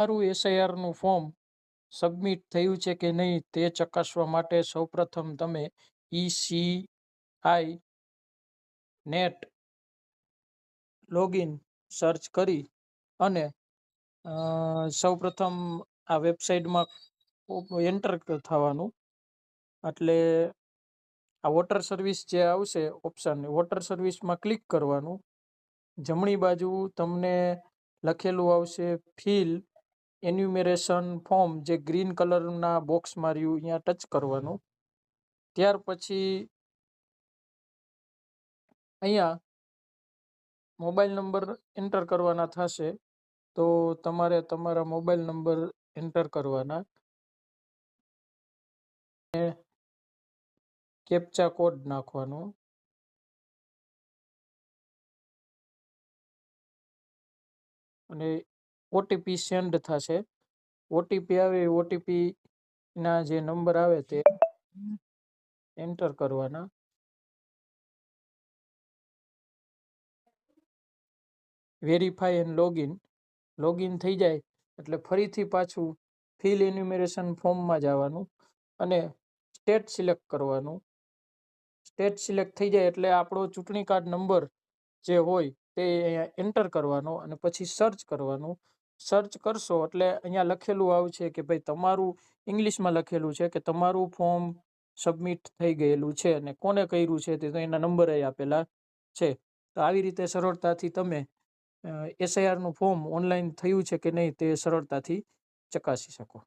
તમારું એસઆઈઆરનું form submit થયું છે કે નહીં તે ચકાસવા માટે સૌપ્રથમ તમે ECI નેટ લોગિન સર્ચ કરી અને સૌપ્રથમ આ વેબસાઇટમાં એન્ટર થવાનું. એટલે આ વોટર સર્વિસ જે આવશે ઓપ્શન, વોટર સર્વિસમાં ક્લિક કરવાનું. જમણી બાજુ તમને લખેલું આવશે ફિલ એન્યુમરેશન ફોર્મ, જે ગ્રીન કલરના બોક્સમાં રહ્યું, અહીંયા ટચ કરવાનું. ત્યાર પછી અહીંયા મોબાઈલ નંબર એન્ટર કરવાના થશે, તો તમારે તમારા મોબાઈલ નંબર એન્ટર કરવાના. કેપ્ચા કોડ નાખવાનો. અને ઓટીપી સેન્ડ થશે. ઓટીપી આવે, ઓટીપી ના જે નંબર આવે તે એન્ટર કરવાના. વેરીફાઈ એન્ડ લોગિન થઈ જાય એટલે ફરીથી પાછું ફિલ એન્યુમરેશન ફોર્મમાં જવાનું અને સ્ટેટ સિલેક્ટ કરવાનું. સ્ટેટ સિલેક્ટ થઈ જાય એટલે આપણો ચૂંટણી કાર્ડ નંબર જે હોય તે અહીંયા એન્ટર કરવાનો અને પછી સર્ચ કરવાનું. સર્ચ કરશો એટલે અહીંયા લખેલું આવશે કે ભાઈ તમારું, ઇંગ્લિશમાં લખેલું છે કે તમારું ફોર્મ સબમિટ થઈ ગયેલું છે અને કોને કર્યું છે તે એના નંબર આપેલા છે. તો આવી રીતે સરળતાથી તમે એસઆઈઆરનું ફોર્મ ઓનલાઈન થયું છે કે નહીં તે સરળતાથી ચકાસી શકો.